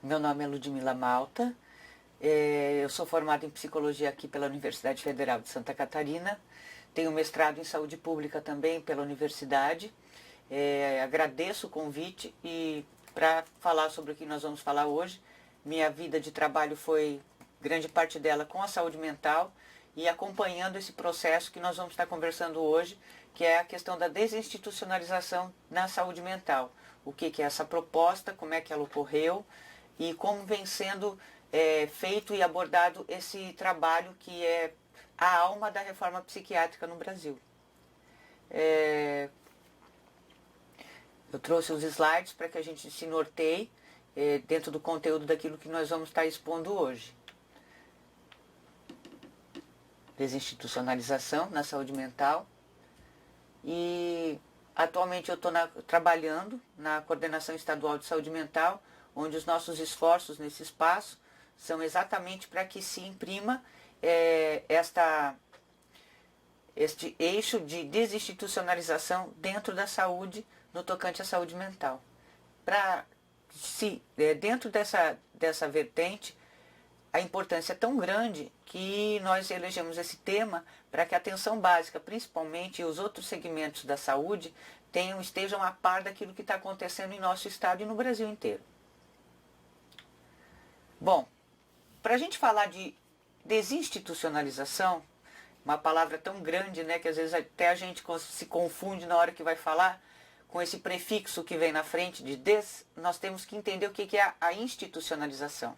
Meu nome é Ludmila Malta, eu sou formada em psicologia aqui pela Universidade Federal de Santa Catarina, tenho mestrado em saúde pública também pela universidade. Agradeço o convite e para falar sobre o que nós vamos falar hoje, minha vida de trabalho foi grande parte dela com a saúde mental e acompanhando esse processo que nós vamos estar conversando hoje, que é a questão da desinstitucionalização na saúde mental. O que é essa proposta, como é que ela ocorreu e como vem sendo feito e abordado esse trabalho que é a alma da reforma psiquiátrica no Brasil. Eu trouxe os slides para que a gente se norteie dentro do conteúdo daquilo que nós vamos estar expondo hoje. Desinstitucionalização na saúde mental. E atualmente eu estou trabalhando na Coordenação Estadual de Saúde Mental, onde os nossos esforços nesse espaço são exatamente para que se imprima este eixo de desinstitucionalização dentro da saúde, no tocante à saúde mental. Dentro dessa vertente, a importância é tão grande que nós elegemos esse tema para que a atenção básica, principalmente, e os outros segmentos da saúde estejam a par daquilo que está acontecendo em nosso estado e no Brasil inteiro. Bom, para a gente falar de desinstitucionalização, uma palavra tão grande, né, que às vezes até a gente se confunde na hora que vai falar, com esse prefixo que vem na frente de nós temos que entender o que é a institucionalização.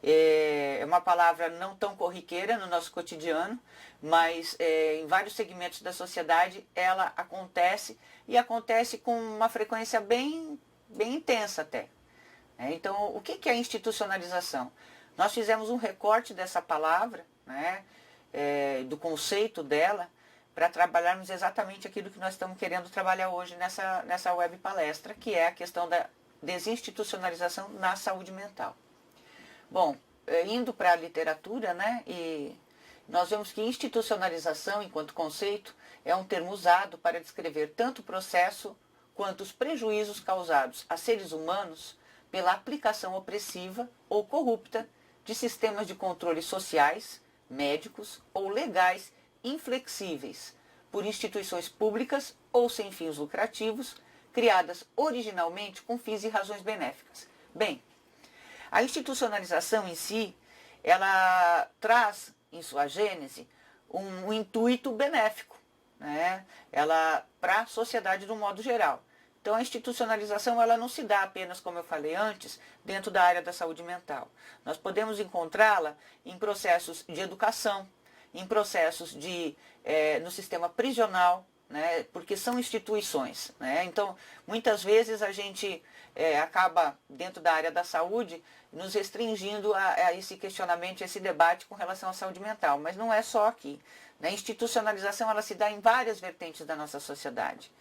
É uma palavra não tão corriqueira no nosso cotidiano, mas em vários segmentos da sociedade ela acontece e acontece com uma frequência bem intensa até. Então, o que é a institucionalização? Nós fizemos um recorte dessa palavra, né, do conceito dela, para trabalharmos exatamente aquilo que nós estamos querendo trabalhar hoje nessa web palestra, que é a questão da desinstitucionalização na saúde mental. Bom, indo para a literatura, né, e nós vemos que institucionalização, enquanto conceito, é um termo usado para descrever tanto o processo quanto os prejuízos causados a seres humanos pela aplicação opressiva ou corrupta de sistemas de controle sociais, médicos ou legais inflexíveis por instituições públicas ou sem fins lucrativos, criadas originalmente com fins e razões benéficas. Bem, a institucionalização em si, ela traz em sua gênese um intuito benéfico, né? Para a sociedade de um modo geral. Então a institucionalização ela não se dá apenas, como eu falei antes, dentro da área da saúde mental. Nós podemos encontrá-la em processos de educação, em processos no sistema prisional, né, porque são instituições. Né? Então, muitas vezes a gente acaba, dentro da área da saúde, nos restringindo a esse questionamento, a esse debate com relação à saúde mental. Mas não é só aqui. Né? A institucionalização ela se dá em várias vertentes da nossa sociedade.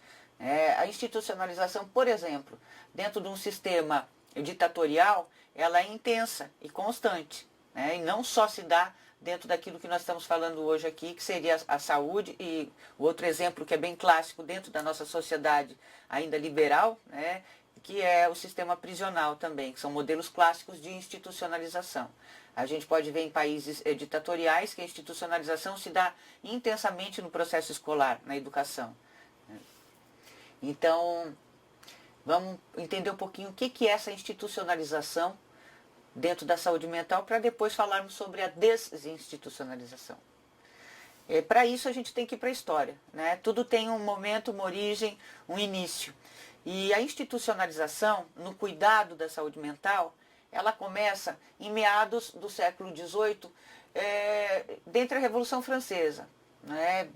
A institucionalização, por exemplo, dentro de um sistema ditatorial, ela é intensa e constante. Né? E não só se dá dentro daquilo que nós estamos falando hoje aqui, que seria a saúde, e o outro exemplo que é bem clássico dentro da nossa sociedade ainda liberal, né, que é o sistema prisional também, que são modelos clássicos de institucionalização. A gente pode ver em países ditatoriais que a institucionalização se dá intensamente no processo escolar, na educação. Então, vamos entender um pouquinho o que é essa institucionalização dentro da saúde mental, para depois falarmos sobre a desinstitucionalização. Para isso a gente tem que ir para a história. Né? Tudo tem um momento, uma origem, um início. E a institucionalização, no cuidado da saúde mental, ela começa em meados do século XVIII, dentro da Revolução Francesa. Né?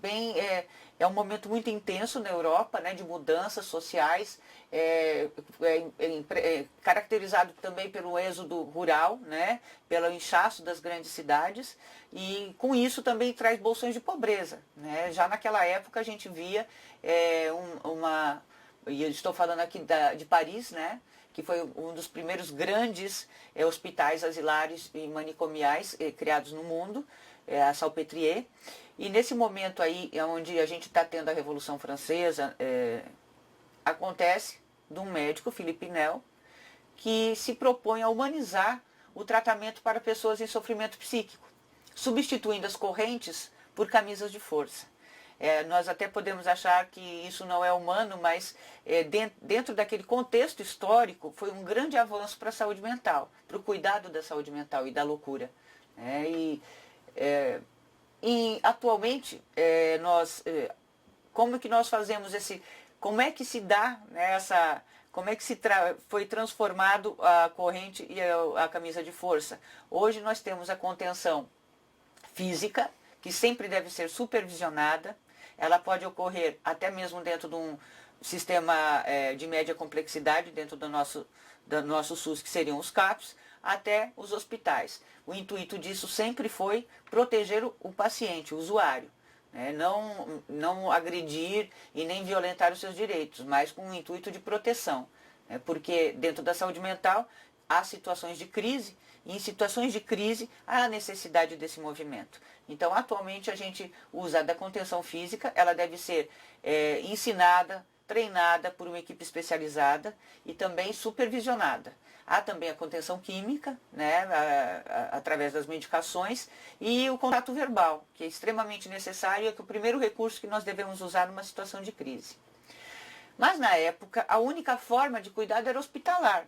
É um momento muito intenso na Europa, né, de mudanças sociais, caracterizado também pelo êxodo rural, né, pelo inchaço das grandes cidades, e com isso também traz bolsões de pobreza. Né? Já naquela época a gente via e eu estou falando aqui de Paris, né, que foi um dos primeiros grandes hospitais asilares e manicomiais criados no mundo, a Salpêtrière. E nesse momento aí, onde a gente está tendo a Revolução Francesa, acontece de um médico, Philippe Pinel, que se propõe a humanizar o tratamento para pessoas em sofrimento psíquico, substituindo as correntes por camisas de força. Nós até podemos achar que isso não é humano, mas dentro daquele contexto histórico foi um grande avanço para a saúde mental, para o cuidado da saúde mental e da loucura. E atualmente, como que nós fazemos como é que se dá, né, como é que foi transformado a corrente e a camisa de força? Hoje nós temos a contenção física, que sempre deve ser supervisionada. Ela pode ocorrer até mesmo dentro de um sistema de média complexidade, dentro do nosso SUS, que seriam os CAPs, até os hospitais. O intuito disso sempre foi proteger o paciente, o usuário. Não agredir e nem violentar os seus direitos, mas com o intuito de proteção. Porque dentro da saúde mental há situações de crise, e em situações de crise há a necessidade desse movimento. Então, atualmente, a gente usa da contenção física, ela deve ser ensinada, treinada por uma equipe especializada e também supervisionada. Há também a contenção química, né, através das medicações, e o contato verbal, que é extremamente necessário, é o primeiro recurso que nós devemos usar numa situação de crise. Mas, na época, a única forma de cuidado era hospitalar.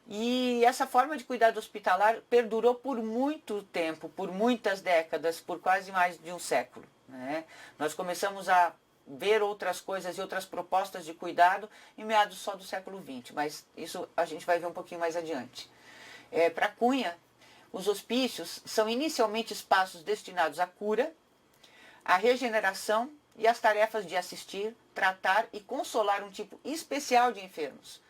E essa forma de cuidado hospitalar perdurou por muito tempo, por muitas décadas, por quase mais de um século. Nós começamos a ver outras coisas e outras propostas de cuidado em meados só do século XX, mas isso a gente vai ver um pouquinho mais adiante. Para Cunha, os hospícios são inicialmente espaços destinados à cura, à regeneração e às tarefas de assistir, tratar e consolar um tipo especial de enfermos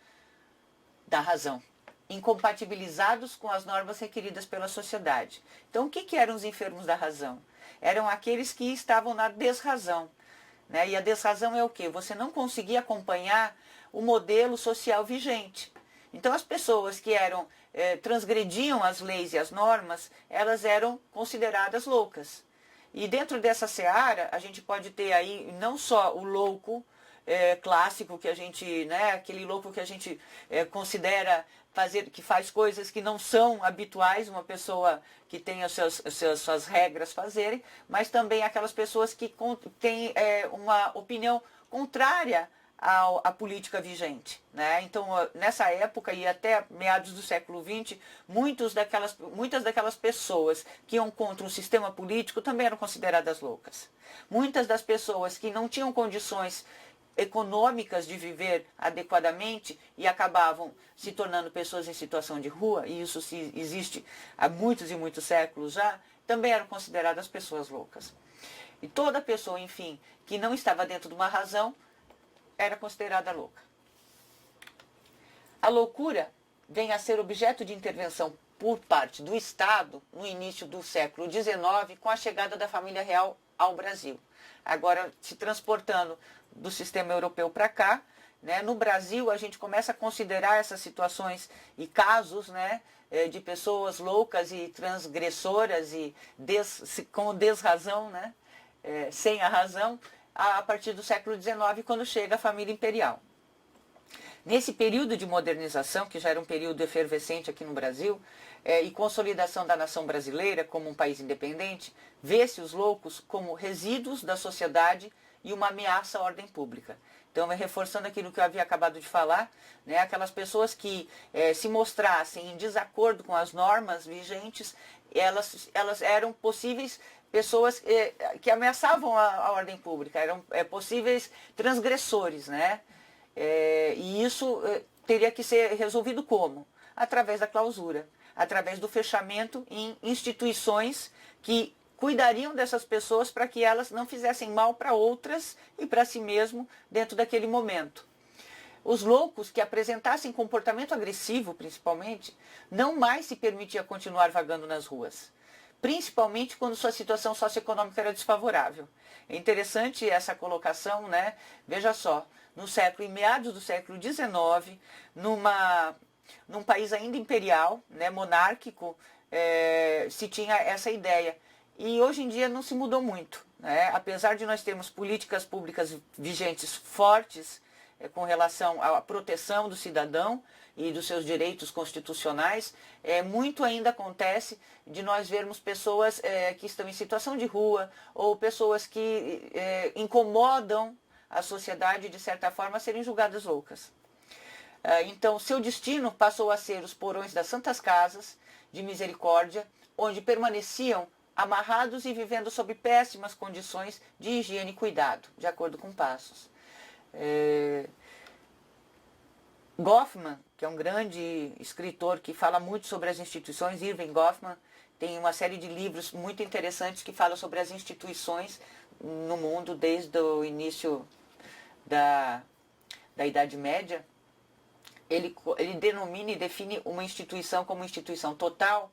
da razão, incompatibilizados com as normas requeridas pela sociedade. Então, o que eram os enfermos da razão? Eram aqueles que estavam na desrazão. E a desrazão é o quê? Você não conseguia acompanhar o modelo social vigente. Então, as pessoas que transgrediam as leis e as normas, elas eram consideradas loucas. E dentro dessa seara, a gente pode ter aí não só o louco clássico, que a gente, aquele louco que a gente considera que faz coisas que não são habituais, uma pessoa que tem as suas regras fazerem, mas também aquelas pessoas que têm uma opinião contrária à política vigente. Então, nessa época e até meados do século XX, muitas daquelas pessoas que iam contra um sistema político também eram consideradas loucas. Muitas das pessoas que não tinham condições econômicas de viver adequadamente e acabavam se tornando pessoas em situação de rua, e isso existe há muitos e muitos séculos já, também eram consideradas pessoas loucas. E toda pessoa, enfim, que não estava dentro de uma razão, era considerada louca. A loucura vem a ser objeto de intervenção por parte do Estado no início do século XIX, com a chegada da família real ao Brasil. Agora, se transportando do sistema europeu para cá, no Brasil a gente começa a considerar essas situações e casos de pessoas loucas e transgressoras e com desrazão, sem a razão, a partir do século XIX, quando chega a família imperial. Nesse período de modernização, que já era um período efervescente aqui no Brasil, e consolidação da nação brasileira como um país independente, vê-se os loucos como resíduos da sociedade e uma ameaça à ordem pública. Então, reforçando aquilo que eu havia acabado de falar, aquelas pessoas que se mostrassem em desacordo com as normas vigentes, elas eram possíveis pessoas que ameaçavam a ordem pública, eram possíveis transgressores, e isso teria que ser resolvido como? Através da clausura, através do fechamento em instituições que cuidariam dessas pessoas para que elas não fizessem mal para outras e para si mesmo dentro daquele momento. Os loucos que apresentassem comportamento agressivo, principalmente, não mais se permitia continuar vagando nas ruas, principalmente quando sua situação socioeconômica era desfavorável. É interessante essa colocação, Veja só, em meados do século XIX, num país ainda imperial, monárquico, se tinha essa ideia. E hoje em dia não se mudou muito. Apesar de nós termos políticas públicas vigentes fortes com relação à proteção do cidadão e dos seus direitos constitucionais, muito ainda acontece de nós vermos pessoas que estão em situação de rua ou pessoas que incomodam a sociedade de certa forma a serem julgadas loucas. Então, seu destino passou a ser os porões das santas casas de misericórdia, onde permaneciam amarrados e vivendo sob péssimas condições de higiene e cuidado, de acordo com Passos. Goffman, que é um grande escritor que fala muito sobre as instituições, Irving Goffman, tem uma série de livros muito interessantes que falam sobre as instituições no mundo desde o início da Idade Média. Ele denomina e define uma instituição como instituição total,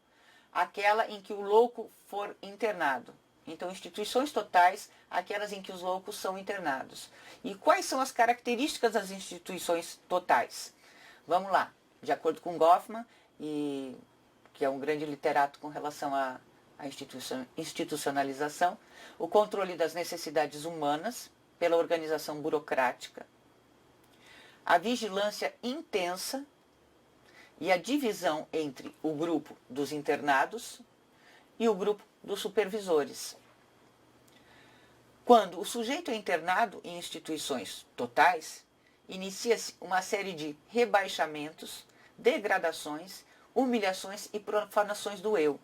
aquela em que o louco for internado. Então, instituições totais, aquelas em que os loucos são internados. E quais são as características das instituições totais? Vamos lá. De acordo com Goffman, que é um grande literato com relação à institucionalização, o controle das necessidades humanas pela organização burocrática, a vigilância intensa e a divisão entre o grupo dos internados e o grupo dos supervisores. Quando o sujeito é internado em instituições totais, inicia-se uma série de rebaixamentos, degradações, humilhações e profanações do eu.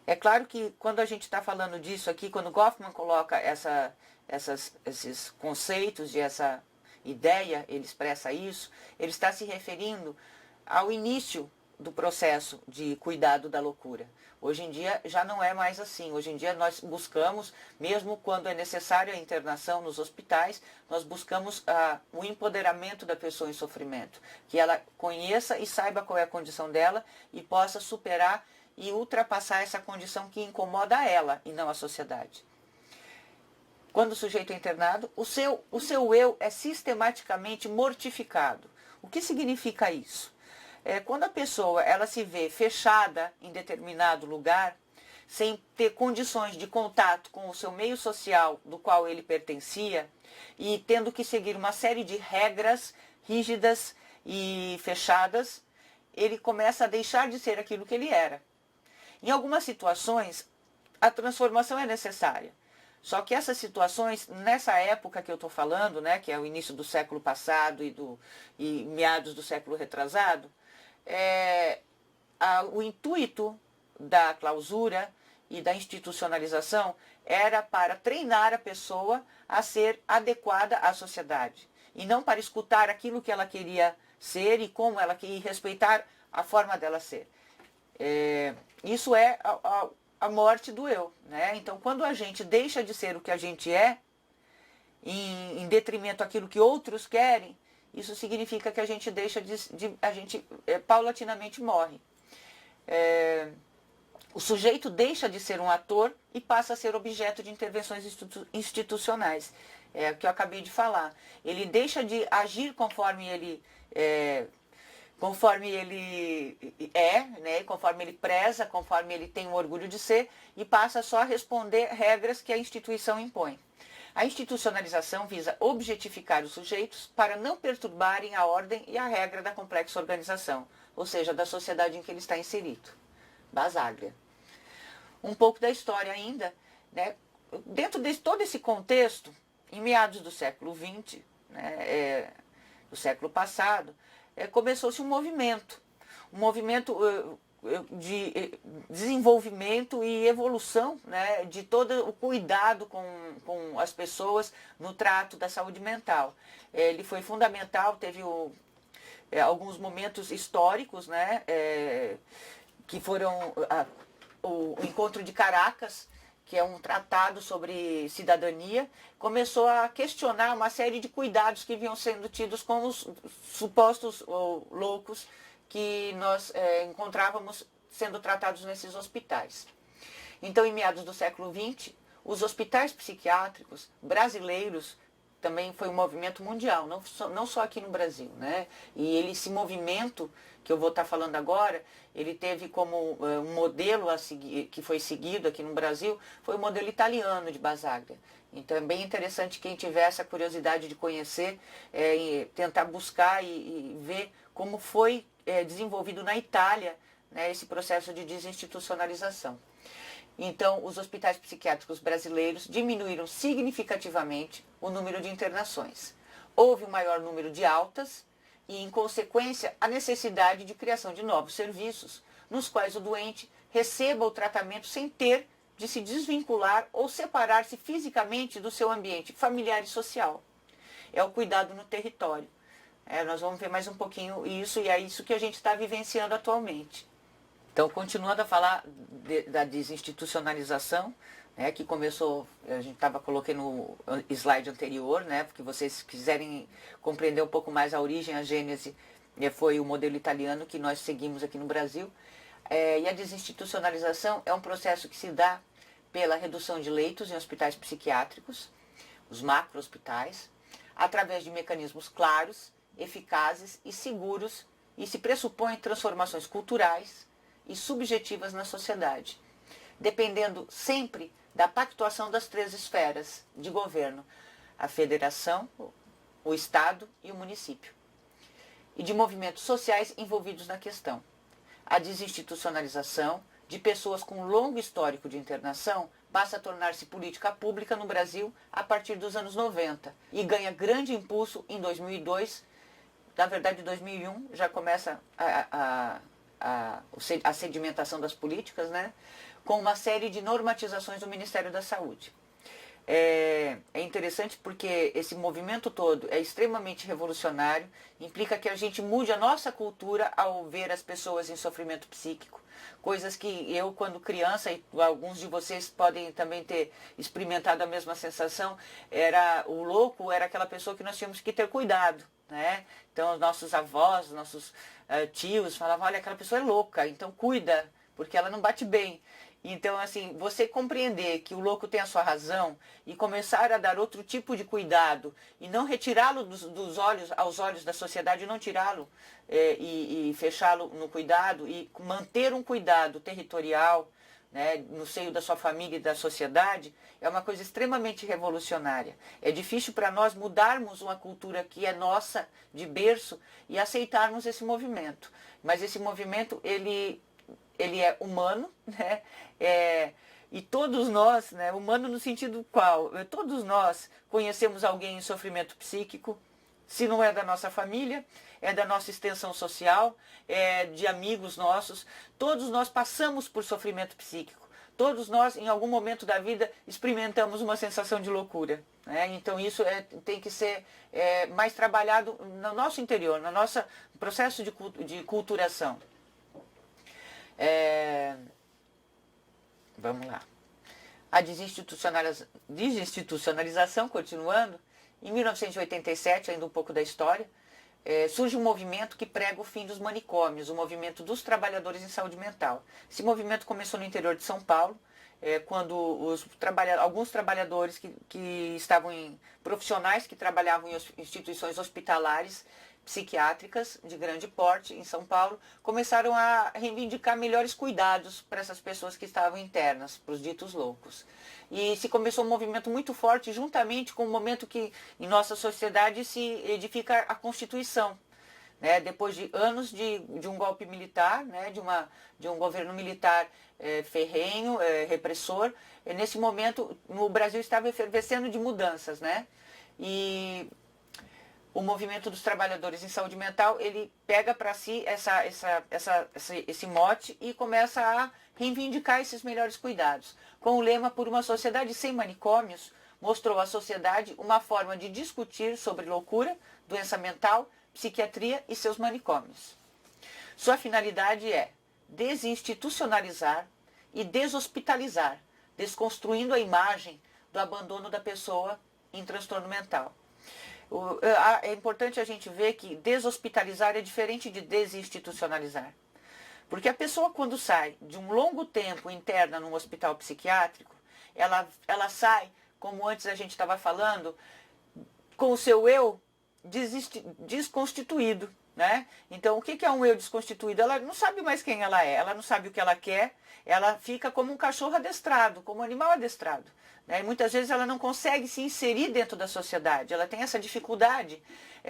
É claro que quando a gente está falando disso aqui, quando Goffman coloca esses conceitos e essa ideia, ele expressa isso, ele está se referindo ao início do processo de cuidado da loucura. Hoje em dia já não é mais assim. Hoje em dia nós buscamos, mesmo quando é necessário a internação nos hospitais, nós buscamos o empoderamento da pessoa em sofrimento. Que ela conheça e saiba qual é a condição dela e possa superar e ultrapassar essa condição que incomoda a ela e não a sociedade. Quando o sujeito é internado, o seu eu é sistematicamente mortificado. O que significa isso? Quando a pessoa ela se vê fechada em determinado lugar, sem ter condições de contato com o seu meio social do qual ele pertencia, e tendo que seguir uma série de regras rígidas e fechadas, ele começa a deixar de ser aquilo que ele era. Em algumas situações, a transformação é necessária. Só que essas situações, nessa época que eu estou falando, né, que é o início do século passado e meados do século retrasado, o intuito da clausura e da institucionalização era para treinar a pessoa a ser adequada à sociedade. E não para escutar aquilo que ela queria ser e como ela queria respeitar a forma dela ser. Isso é a morte do eu, né? Então, quando a gente deixa de ser o que a gente é, em detrimento daquilo que outros querem, isso significa que a gente deixa a gente paulatinamente morre. O sujeito deixa de ser um ator e passa a ser objeto de intervenções institucionais. É o que eu acabei de falar. Ele deixa de agir conforme ele né, conforme ele preza, conforme ele tem o orgulho de ser, e passa só a responder regras que a instituição impõe. A institucionalização visa objetificar os sujeitos para não perturbarem a ordem e a regra da complexa organização, ou seja, da sociedade em que ele está inserido. Basaglia. Um pouco da história ainda, né? Dentro de todo esse contexto, em meados do século XX, né, do século passado, começou-se um movimento de desenvolvimento e evolução, né, de todo o cuidado com as pessoas no trato da saúde mental. Ele foi fundamental, teve alguns momentos históricos, né, que foram o encontro de Caracas, que é um tratado sobre cidadania, começou a questionar uma série de cuidados que vinham sendo tidos com os supostos loucos que nós encontrávamos sendo tratados nesses hospitais. Então, em meados do século XX, os hospitais psiquiátricos brasileiros também foi um movimento mundial, não só aqui no Brasil, né? E esse movimento que eu vou estar falando agora, ele teve como um modelo a seguir, que foi seguido aqui no Brasil, foi o modelo italiano de Basaglia. Então é bem interessante quem tiver essa curiosidade de conhecer, e tentar buscar e ver como foi desenvolvido na Itália, né, esse processo de desinstitucionalização. Então, os hospitais psiquiátricos brasileiros diminuíram significativamente o número de internações. Houve um maior número de altas e, em consequência, a necessidade de criação de novos serviços, nos quais o doente receba o tratamento sem ter de se desvincular ou separar-se fisicamente do seu ambiente familiar e social. É o cuidado no território. Nós vamos ver mais um pouquinho isso, e é isso que a gente está vivenciando atualmente. Então, continuando a falar da desinstitucionalização, né, que começou, a gente coloquei no slide anterior, né, porque vocês quiserem compreender um pouco mais a origem, a gênese, foi o modelo italiano que nós seguimos aqui no Brasil. E a desinstitucionalização é um processo que se dá pela redução de leitos em hospitais psiquiátricos, os macro-hospitais, através de mecanismos claros, eficazes e seguros, e se pressupõe transformações culturais e subjetivas na sociedade, dependendo sempre da pactuação das 3 esferas de governo, a federação, o Estado e o município, e de movimentos sociais envolvidos na questão. A desinstitucionalização de pessoas com longo histórico de internação passa a tornar-se política pública no Brasil a partir dos anos 90 e ganha grande impulso em 2002, na verdade em 2001 já começa a sedimentação das políticas, né, com uma série de normatizações do Ministério da Saúde. É interessante porque esse movimento todo é extremamente revolucionário, implica que a gente mude a nossa cultura ao ver as pessoas em sofrimento psíquico, coisas que eu, quando criança, e alguns de vocês podem também ter experimentado a mesma sensação, o louco era aquela pessoa que nós tínhamos que ter cuidado, né? Então, os nossos avós, nossos tios falavam, olha, aquela pessoa é louca, então cuida, porque ela não bate bem. Então, assim, você compreender que o louco tem a sua razão e começar a dar outro tipo de cuidado e não retirá-lo dos olhos, aos olhos da sociedade, não tirá-lo e fechá-lo no cuidado e manter um cuidado territorial, né, no seio da sua família e da sociedade, é uma coisa extremamente revolucionária. É difícil para nós mudarmos uma cultura que é nossa, de berço, e aceitarmos esse movimento. Mas esse movimento, ele é humano, né? E todos nós, né, humano no sentido qual? Todos nós conhecemos alguém em sofrimento psíquico, se não é da nossa família, é da nossa extensão social, é de amigos nossos. Todos nós passamos por sofrimento psíquico. Todos nós, em algum momento da vida, experimentamos uma sensação de loucura, né? Então isso tem que ser mais trabalhado no nosso interior, no nosso processo de culturação. Vamos lá. A desinstitucionalização, continuando, em 1987, ainda um pouco da história, surge um movimento que prega o fim dos manicômios, o movimento dos trabalhadores em saúde mental. Esse movimento começou no interior de São Paulo, quando alguns trabalhadores que estavam profissionais que trabalhavam em instituições hospitalares psiquiátricas de grande porte em São Paulo começaram a reivindicar melhores cuidados para essas pessoas que estavam internas, para os ditos loucos. E se começou um movimento muito forte, juntamente com o momento que em nossa sociedade se edifica a Constituição, né? Depois de anos de um golpe militar, né? de um governo militar ferrenho, repressor, nesse momento o Brasil estava efervescendo de mudanças, né? E o movimento dos trabalhadores em saúde mental, ele pega para si esse mote e começa a reivindicar esses melhores cuidados. Com o lema Por uma Sociedade Sem Manicômios, mostrou à sociedade uma forma de discutir sobre loucura, doença mental, psiquiatria e seus manicômios. Sua finalidade é desinstitucionalizar e deshospitalizar, desconstruindo a imagem do abandono da pessoa em transtorno mental. É importante a gente ver que deshospitalizar é diferente de desinstitucionalizar. Porque a pessoa, quando sai de um longo tempo interna num hospital psiquiátrico, ela sai, como antes a gente estava falando, com o seu eu desconstituído, né? Então, o que é um eu desconstituído? Ela não sabe mais quem ela não sabe o que ela quer, ela fica como um cachorro adestrado, como um animal adestrado. Né? E muitas vezes ela não consegue se inserir dentro da sociedade, ela tem essa dificuldade.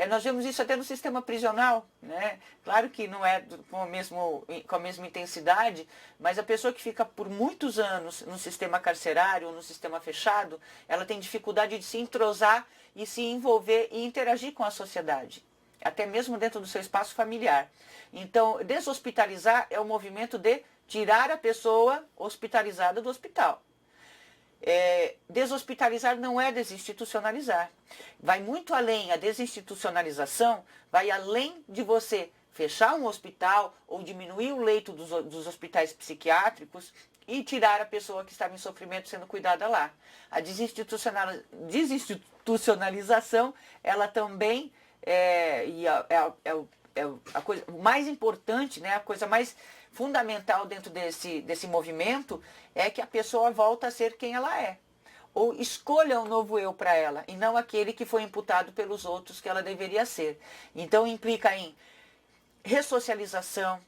Nós vemos isso até no sistema prisional, né? Claro que não é com a mesma intensidade, mas a pessoa que fica por muitos anos no sistema carcerário ou no sistema fechado, ela tem dificuldade de se entrosar e se envolver e interagir com a sociedade, até mesmo dentro do seu espaço familiar. Então, deshospitalizar é o movimento de tirar a pessoa hospitalizada do hospital. Deshospitalizar não é desinstitucionalizar. Vai muito além. A desinstitucionalização vai além de você fechar um hospital ou diminuir o leito dos hospitais psiquiátricos e tirar a pessoa que estava em sofrimento sendo cuidada lá. A desinstitucionalização, ela também a coisa mais importante, né, a coisa mais fundamental dentro desse movimento é que a pessoa volta a ser quem ela é. Ou escolha um novo eu para ela, e não aquele que foi imputado pelos outros que ela deveria ser. Então implica em ressocialização,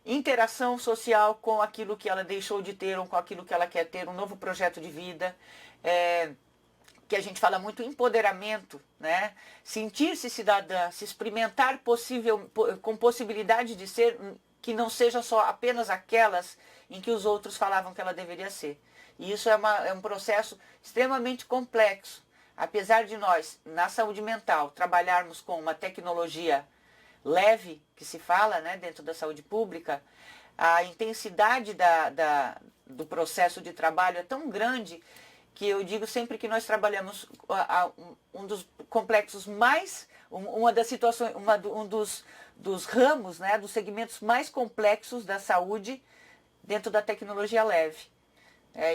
interação social com aquilo que ela deixou de ter ou com aquilo que ela quer ter, um novo projeto de vida, que a gente fala muito empoderamento, né? Sentir-se cidadã, se experimentar com possibilidade de ser, que não seja só apenas aquelas em que os outros falavam que ela deveria ser. E isso é um processo extremamente complexo. Apesar de nós, na saúde mental, trabalharmos com uma tecnologia leve, que se fala, né, dentro da saúde pública, a intensidade do processo de trabalho é tão grande que eu digo sempre que nós trabalhamos um dos complexos mais, uma das situações, um dos ramos, né, dos segmentos mais complexos da saúde dentro da tecnologia leve.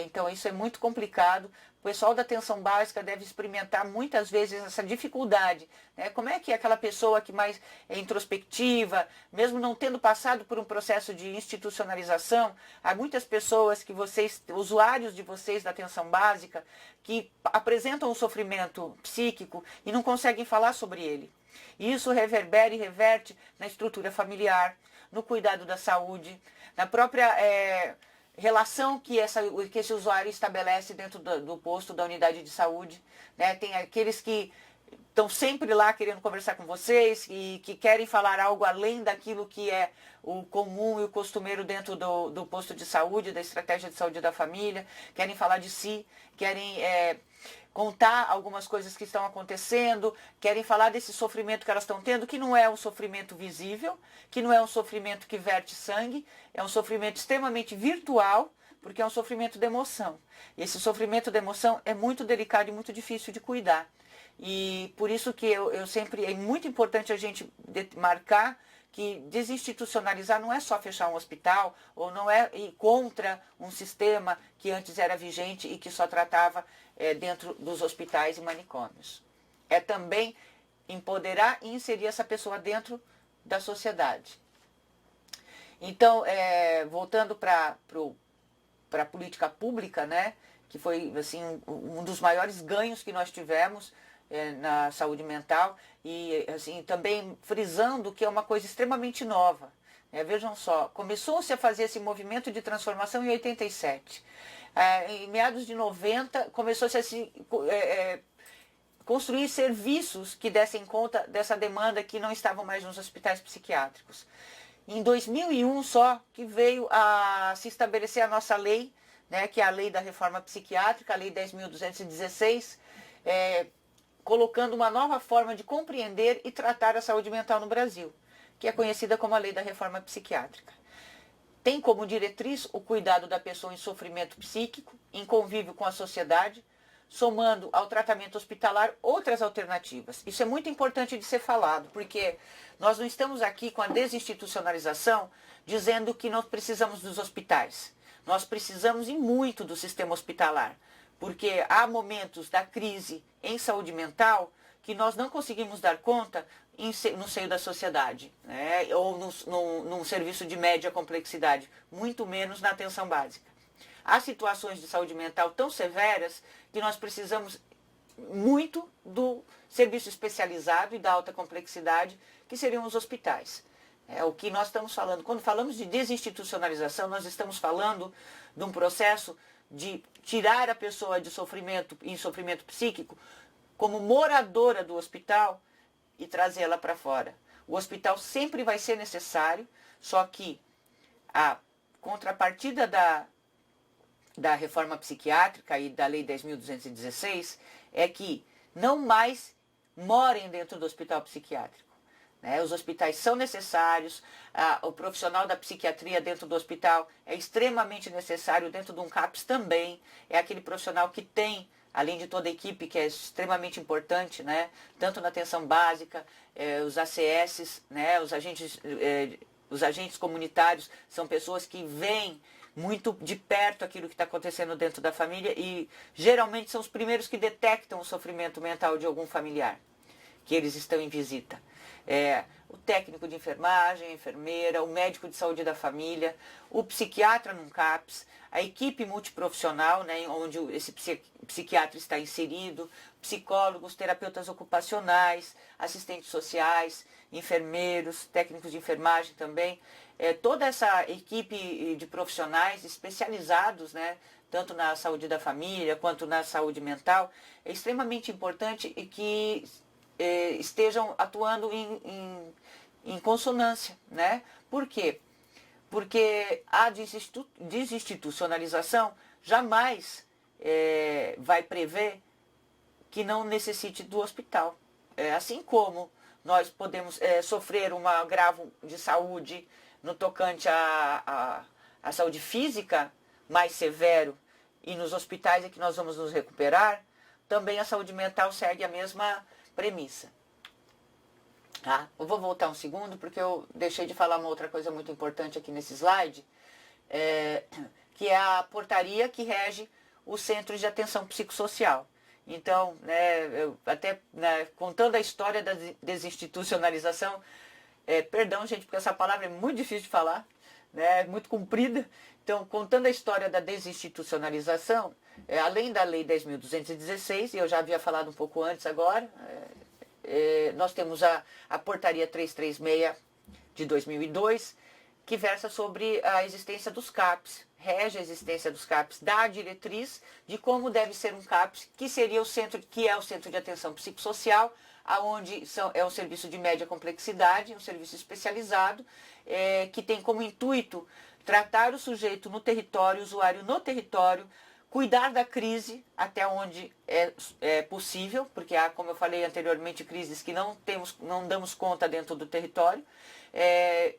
Então isso é muito complicado. O pessoal da atenção básica deve experimentar muitas vezes essa dificuldade. Né? Como é que aquela pessoa que mais é introspectiva, mesmo não tendo passado por um processo de institucionalização, há muitas pessoas que usuários de vocês da atenção básica, que apresentam um sofrimento psíquico e não conseguem falar sobre ele. E isso reverbera e reverte na estrutura familiar, no cuidado da saúde, na própria relação que esse usuário estabelece dentro do posto, da unidade de saúde. Né? Tem aqueles que estão sempre lá querendo conversar com vocês e que querem falar algo além daquilo que é o comum e o costumeiro dentro do posto de saúde, da estratégia de saúde da família, querem falar de si, querem contar algumas coisas que estão acontecendo, querem falar desse sofrimento que elas estão tendo, que não é um sofrimento visível, que não é um sofrimento que verte sangue, é um sofrimento extremamente virtual, porque é um sofrimento de emoção. E esse sofrimento de emoção é muito delicado e muito difícil de cuidar. E por isso que eu sempre, é muito importante a gente marcar que desinstitucionalizar não é só fechar um hospital, ou não é ir contra um sistema que antes era vigente e que só tratava dentro dos hospitais e manicômios. É também empoderar e inserir essa pessoa dentro da sociedade. Então, voltando para a política pública, né, que foi assim, um dos maiores ganhos que nós tivemos na saúde mental, e assim, também frisando que é uma coisa extremamente nova. Vejam só, começou-se a fazer esse movimento de transformação em 87. Em meados de 90, começou-se a construir serviços que dessem conta dessa demanda que não estavam mais nos hospitais psiquiátricos. Em 2001 só que veio a se estabelecer a nossa lei, né, que é a lei da reforma psiquiátrica, a lei 10.216, colocando uma nova forma de compreender e tratar a saúde mental no Brasil, que é conhecida como a lei da reforma psiquiátrica. Tem como diretriz o cuidado da pessoa em sofrimento psíquico, em convívio com a sociedade, somando ao tratamento hospitalar outras alternativas. Isso é muito importante de ser falado, porque nós não estamos aqui com a desinstitucionalização dizendo que nós precisamos dos hospitais. Nós precisamos e muito do sistema hospitalar, porque há momentos da crise em saúde mental que nós não conseguimos dar conta no seio da sociedade, né? Ou num serviço de média complexidade, muito menos na atenção básica. Há situações de saúde mental tão severas que nós precisamos muito do serviço especializado e da alta complexidade que seriam os hospitais. É o que nós estamos falando. Quando falamos de desinstitucionalização, nós estamos falando de um processo de tirar a pessoa de sofrimento, em sofrimento psíquico, como moradora do hospital e trazê-la para fora. O hospital sempre vai ser necessário, só que a contrapartida da reforma psiquiátrica e da Lei 10.216 é que não mais morem dentro do hospital psiquiátrico. Né? Os hospitais são necessários, o profissional da psiquiatria dentro do hospital é extremamente necessário, dentro de um CAPS também, é aquele profissional que tem, além de toda a equipe, que é extremamente importante, né? Tanto na atenção básica, os ACS, né? Os agentes comunitários são pessoas que veem muito de perto aquilo que está acontecendo dentro da família e geralmente são os primeiros que detectam o sofrimento mental de algum familiar, que eles estão em visita. O técnico de enfermagem, a enfermeira, o médico de saúde da família, o psiquiatra num CAPS, a equipe multiprofissional, né, onde esse psiquiatra está inserido, psicólogos, terapeutas ocupacionais, assistentes sociais, enfermeiros, técnicos de enfermagem também. Toda essa equipe de profissionais especializados, né, tanto na saúde da família quanto na saúde mental, é extremamente importante e que estejam atuando em consonância, né? Por quê? Porque a desinstitucionalização jamais vai prever que não necessite do hospital. Assim como nós podemos sofrer um agravo de saúde no tocante à saúde física mais severo e nos hospitais é que nós vamos nos recuperar, também a saúde mental segue a mesma premissa. Tá? Eu vou voltar um segundo porque eu deixei de falar uma outra coisa muito importante aqui nesse slide, que é a portaria que rege os centros de atenção psicossocial. Então, contando a história da desinstitucionalização, perdão gente, porque essa palavra é muito difícil de falar, né, muito comprida. Então, contando a história da desinstitucionalização, além da Lei 10.216, e eu já havia falado um pouco antes agora, nós temos a Portaria 336 de 2002, que versa sobre a existência dos CAPs, rege a existência dos CAPs, dá a diretriz de como deve ser um CAPS, que seria o centro, que é o Centro de Atenção Psicossocial, aonde é um serviço de média complexidade, um serviço especializado, que tem como intuito tratar o sujeito no território, o usuário no território, cuidar da crise até onde é possível, porque há, como eu falei anteriormente, crises que não damos conta dentro do território,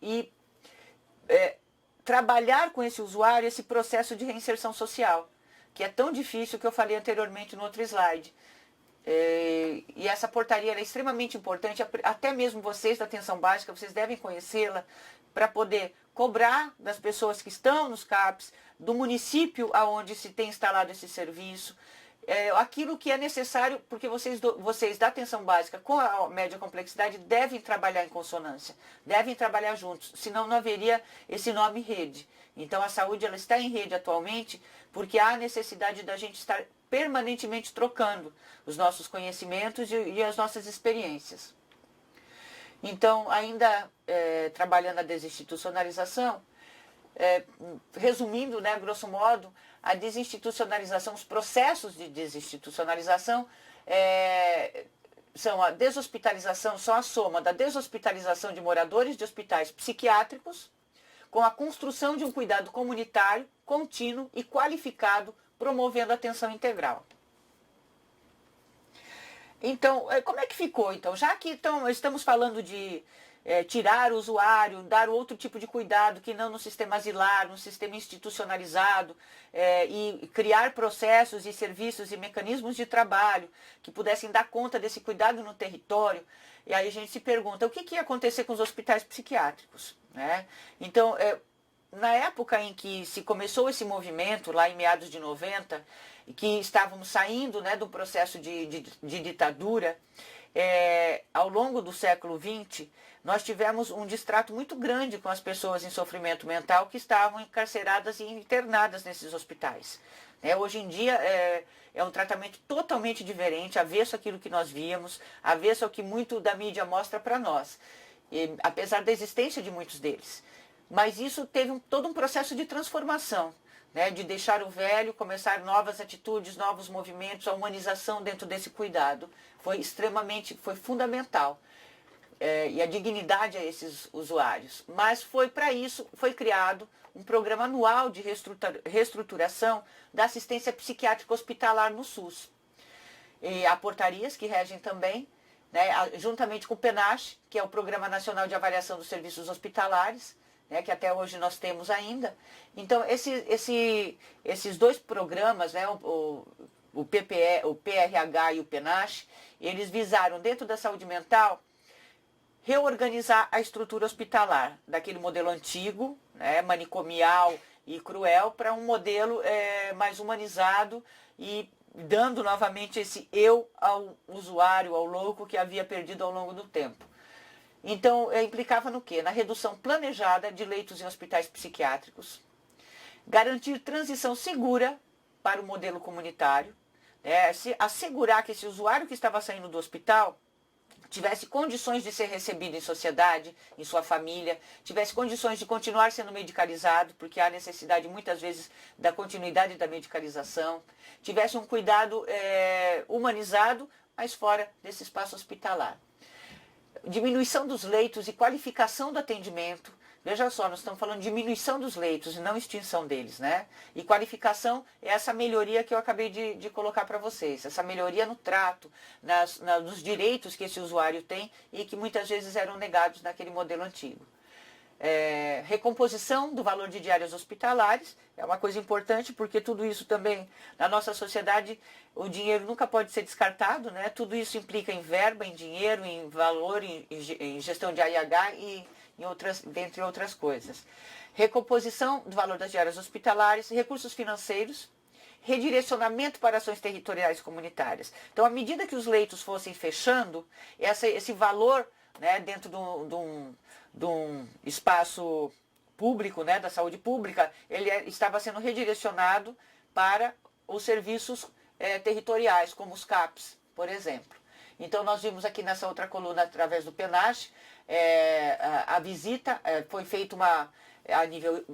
e trabalhar com esse usuário esse processo de reinserção social, que é tão difícil que eu falei anteriormente no outro slide. E essa portaria é extremamente importante, até mesmo vocês da atenção básica, vocês devem conhecê-la para poder cobrar das pessoas que estão nos CAPs, do município aonde se tem instalado esse serviço, aquilo que é necessário, porque vocês da atenção básica com a média complexidade devem trabalhar em consonância, devem trabalhar juntos, senão não haveria esse nome rede. Então a saúde ela está em rede atualmente porque há necessidade da gente estar permanentemente trocando os nossos conhecimentos e as nossas experiências. Então, ainda trabalhando a desinstitucionalização, resumindo, né, grosso modo, a desinstitucionalização, os processos de desinstitucionalização são a deshospitalização, são a soma da deshospitalização de moradores de hospitais psiquiátricos com a construção de um cuidado comunitário, contínuo e qualificado, promovendo a atenção integral. Então, como é que ficou? Então, já que estamos falando de tirar o usuário, dar outro tipo de cuidado que não no sistema asilar, no sistema institucionalizado, e criar processos e serviços e mecanismos de trabalho que pudessem dar conta desse cuidado no território, e aí a gente se pergunta, o que ia acontecer com os hospitais psiquiátricos? Né? Então, na época em que se começou esse movimento, lá em meados de 90, que estávamos saindo, né, do processo de ditadura, ao longo do século XX, nós tivemos um distrato muito grande com as pessoas em sofrimento mental que estavam encarceradas e internadas nesses hospitais. Hoje em dia é um tratamento totalmente diferente, avesso àquilo que nós víamos, avesso ao que muito da mídia mostra para nós. apesar da existência de muitos deles. Mas isso teve todo um processo de transformação, né, de deixar o velho, começar novas atitudes, novos movimentos, a humanização dentro desse cuidado. Foi fundamental. E a dignidade a esses usuários. Mas para isso, foi criado um programa anual de reestruturação da assistência psiquiátrica hospitalar no SUS. E há portarias que regem também, né, juntamente com o PENASH, que é o Programa Nacional de Avaliação dos Serviços Hospitalares, né, que até hoje nós temos ainda. Então, esses dois programas, né, o PPE, o PRH e o PENASH, eles visaram, dentro da saúde mental, reorganizar a estrutura hospitalar, daquele modelo antigo, né, manicomial e cruel, para um modelo mais humanizado e dando novamente esse eu ao usuário, ao louco que havia perdido ao longo do tempo. Então, implicava no quê? Na redução planejada de leitos em hospitais psiquiátricos, garantir transição segura para o modelo comunitário, assegurar que esse usuário que estava saindo do hospital tivesse condições de ser recebido em sociedade, em sua família, tivesse condições de continuar sendo medicalizado, porque há necessidade muitas vezes da continuidade da medicalização, tivesse um cuidado humanizado, mas fora desse espaço hospitalar. Diminuição dos leitos e qualificação do atendimento. Veja só, nós estamos falando de diminuição dos leitos e não extinção deles, né? E qualificação é essa melhoria que eu acabei de colocar para vocês. Essa melhoria no trato, nos direitos que esse usuário tem e que muitas vezes eram negados naquele modelo antigo. Recomposição do valor de diárias hospitalares é uma coisa importante, porque tudo isso também, na nossa sociedade, o dinheiro nunca pode ser descartado, né? Tudo isso implica em verba, em dinheiro, em valor, em gestão de AIH e dentre outras coisas. Recomposição do valor das diárias hospitalares, recursos financeiros, redirecionamento para ações territoriais comunitárias. Então, à medida que os leitos fossem fechando, esse valor, né, dentro de um espaço público, né, da saúde pública, ele estava sendo redirecionado para os serviços territoriais, como os CAPs, por exemplo. Então, nós vimos aqui nessa outra coluna, através do PENASH, a visita foi feita a nível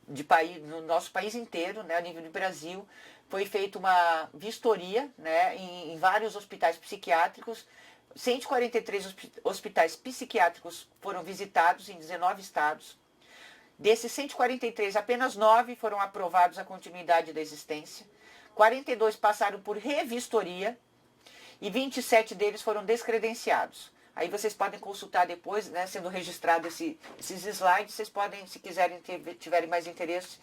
de país, no nosso país inteiro, né, a nível do Brasil, foi feita uma vistoria, né, em vários hospitais psiquiátricos. 143 hospitais psiquiátricos foram visitados em 19 estados. Desses 143, apenas 9 foram aprovados a continuidade da existência. 42 passaram por revistoria e 27 deles foram descredenciados. Aí vocês podem consultar depois, né, sendo registrado esses slides, vocês podem, se quiserem, tiverem mais interesse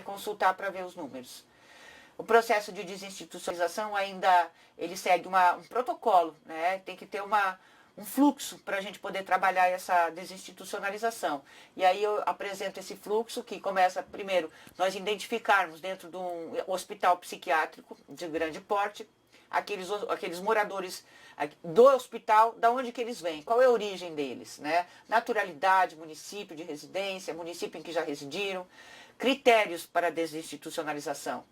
consultar para ver os números. O processo de desinstitucionalização ainda, ele segue um protocolo, né? Tem que ter um fluxo para a gente poder trabalhar essa desinstitucionalização. E aí eu apresento esse fluxo que começa, primeiro, nós identificarmos dentro de um hospital psiquiátrico de grande porte, aqueles moradores do hospital, da onde que eles vêm, qual é a origem deles, né? Naturalidade, município de residência, município em que já residiram, critérios para a desinstitucionalização.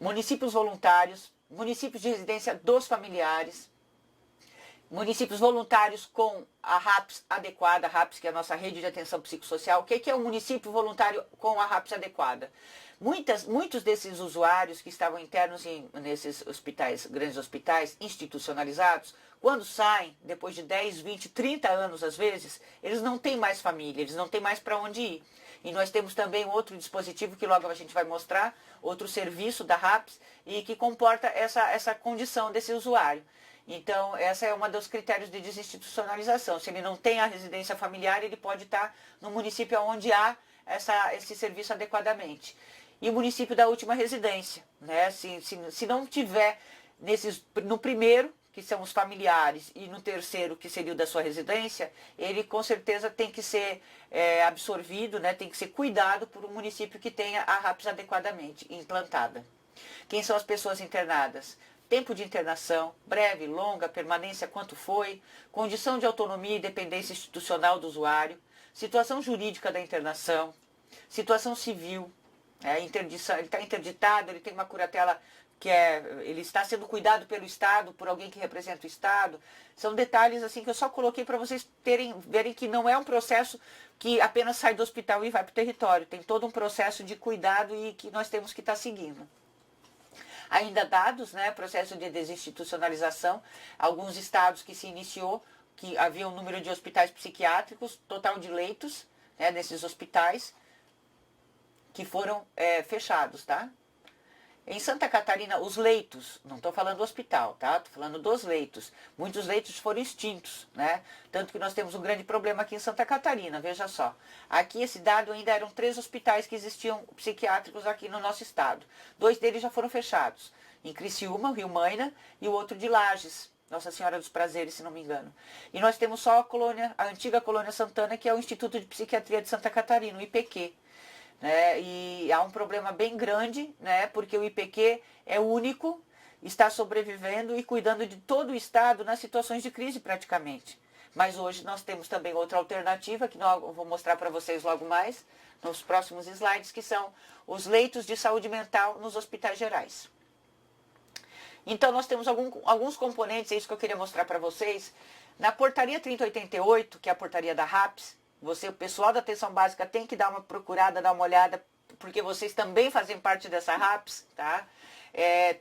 Municípios voluntários, municípios de residência dos familiares, municípios voluntários com a RAPS adequada, a RAPS, que é a nossa rede de atenção psicossocial. O que é um município voluntário com a RAPS adequada? Muitos desses usuários que estavam internos nesses hospitais, grandes hospitais institucionalizados, quando saem, depois de 10, 20, 30 anos às vezes, eles não têm mais família, eles não têm mais para onde ir. E nós temos também outro dispositivo que logo a gente vai mostrar, outro serviço da RAPS, e que comporta essa condição desse usuário. Então, essa é uma dos critérios de desinstitucionalização. Se ele não tem a residência familiar, ele pode estar no município onde há esse serviço adequadamente. E o município da última residência, né? Se não tiver no primeiro, que são os familiares, e no terceiro, que seria o da sua residência, ele com certeza tem que ser absorvido, né? Tem que ser cuidado por um município que tenha a RAPS adequadamente implantada. Quem são as pessoas internadas? Tempo de internação, breve, longa, permanência, quanto foi, condição de autonomia e dependência institucional do usuário, situação jurídica da internação, situação civil, interdição, ele está interditado, ele tem uma curatela ele está sendo cuidado pelo Estado, por alguém que representa o Estado. São detalhes assim que eu só coloquei para vocês verem que não é um processo que apenas sai do hospital e vai para o território. Tem todo um processo de cuidado e que nós temos que estar seguindo. Ainda dados, né, processo de desinstitucionalização, alguns estados que se iniciou, que havia um número de hospitais psiquiátricos, total de leitos, né, nesses hospitais, que foram fechados, tá? Em Santa Catarina, os leitos, não estou falando do hospital, tá? Estou falando dos leitos. Muitos leitos foram extintos, né? Tanto que nós temos um grande problema aqui em Santa Catarina, veja só. Aqui, esse dado, ainda eram 3 hospitais que existiam psiquiátricos aqui no nosso estado. 2 deles já foram fechados. Em Criciúma, Rio Maina, e o outro de Lages, Nossa Senhora dos Prazeres, se não me engano. E nós temos só a antiga Colônia Santana, que é o Instituto de Psiquiatria de Santa Catarina, o IPQ. Né? E há um problema bem grande, né? Porque o IPQ é único, está sobrevivendo e cuidando de todo o estado nas situações de crise praticamente. Mas hoje nós temos também outra alternativa, que eu vou mostrar para vocês logo mais, nos próximos slides, que são os leitos de saúde mental nos hospitais gerais. Então nós temos alguns componentes, é isso que eu queria mostrar para vocês. Na portaria 3088, que é a portaria da RAPS, o pessoal da atenção básica tem que dar uma procurada, dar uma olhada, porque vocês também fazem parte dessa RAPS, tá?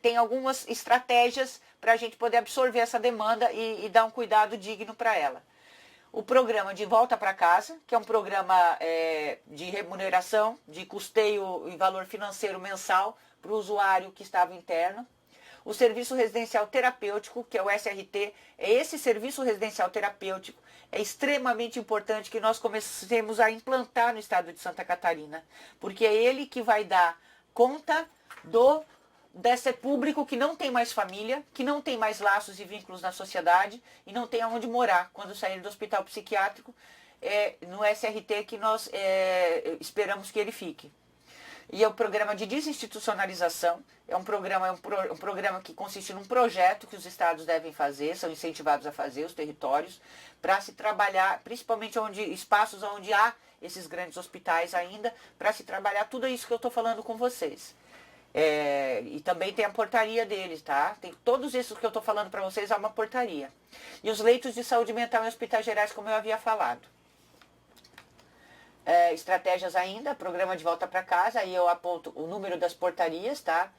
Tem algumas estratégias para a gente poder absorver essa demanda e dar um cuidado digno para ela. O programa de volta para casa, que é um programa de remuneração, de custeio e valor financeiro mensal para o usuário que estava interno. O serviço residencial terapêutico, que é o SRT, esse serviço residencial terapêutico é extremamente importante que nós comecemos a implantar no estado de Santa Catarina, porque é ele que vai dar conta desse público que não tem mais família, que não tem mais laços e vínculos na sociedade e não tem aonde morar quando sair do hospital psiquiátrico, no SRT que nós esperamos que ele fique. E é o programa de desinstitucionalização, é um programa que consiste num projeto que os estados devem fazer, são incentivados a fazer, os territórios, para se trabalhar, principalmente espaços onde há esses grandes hospitais ainda, para se trabalhar tudo isso que eu estou falando com vocês. E também tem a portaria deles, tá? Tem todos esses que eu estou falando para vocês, há uma portaria. E os leitos de saúde mental em hospitais gerais, como eu havia falado. Estratégias ainda, programa de volta para casa, aí eu aponto o número das portarias, tá?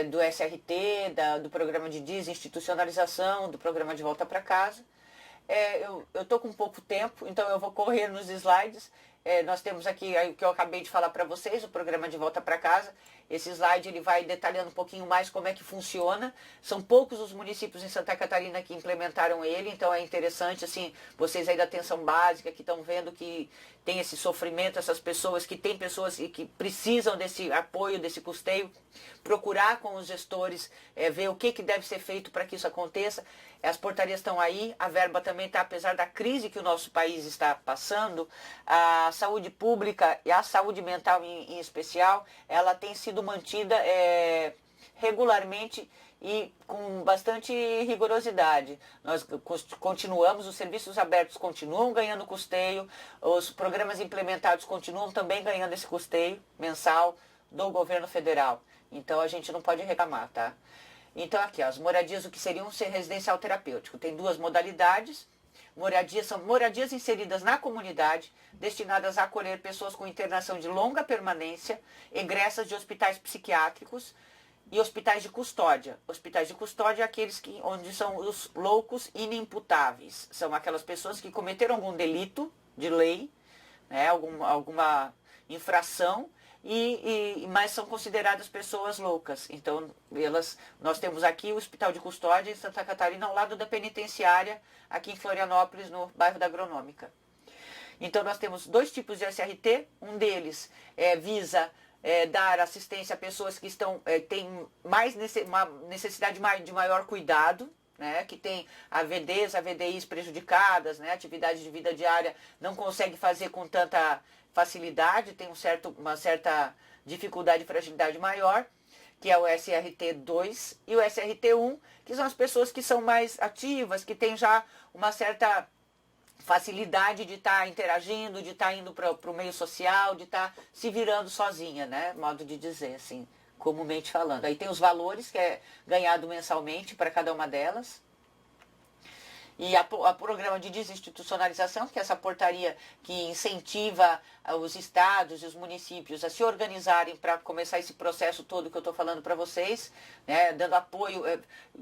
Do SRT, do programa de desinstitucionalização, do programa de volta para casa. Eu estou com pouco tempo, então eu vou correr nos slides. Nós temos aqui o que eu acabei de falar para vocês, o programa de volta para casa. Esse slide ele vai detalhando um pouquinho mais como é que funciona. São poucos os municípios em Santa Catarina que implementaram ele, então é interessante, assim, vocês aí da atenção básica que estão vendo que tem esse sofrimento, essas pessoas que têm pessoas que precisam desse apoio, desse custeio, procurar com os gestores, ver o que deve ser feito para que isso aconteça. As portarias estão aí, a verba também está, apesar da crise que o nosso país está passando, a saúde pública e a saúde mental em especial, ela tem sido mantida regularmente e com bastante rigorosidade. Nós continuamos, os serviços abertos continuam ganhando custeio, os programas implementados continuam também ganhando esse custeio mensal do governo federal. Então a gente não pode reclamar, tá? Então aqui, ó, as moradias, o que seria um residencial terapêutico. Tem 2 modalidades. São moradias inseridas na comunidade, destinadas a acolher pessoas com internação de longa permanência, egressas de hospitais psiquiátricos e hospitais de custódia. Hospitais de custódia é aqueles onde são os loucos inimputáveis. São aquelas pessoas que cometeram algum delito de lei, né, alguma infração, mas são consideradas pessoas loucas. Então, nós temos aqui o Hospital de Custódia em Santa Catarina, ao lado da penitenciária, aqui em Florianópolis, no bairro da Agronômica. Então, nós temos 2 tipos de SRT. Um deles visa dar assistência a pessoas que têm uma necessidade de maior cuidado, né, que tem AVDs, AVDIs prejudicadas, né, atividade de vida diária não consegue fazer com tanta facilidade, tem uma certa dificuldade e fragilidade maior, que é o SRT2 e o SRT1, que são as pessoas que são mais ativas, que têm já uma certa facilidade de estar interagindo, de estar indo para o meio social, de estar se virando sozinha, né, modo de dizer assim, comumente falando. Aí tem os valores, que é ganhado mensalmente para cada uma delas. E a programa de desinstitucionalização, que é essa portaria que incentiva os estados e os municípios a se organizarem para começar esse processo todo que eu estou falando para vocês, né, dando apoio,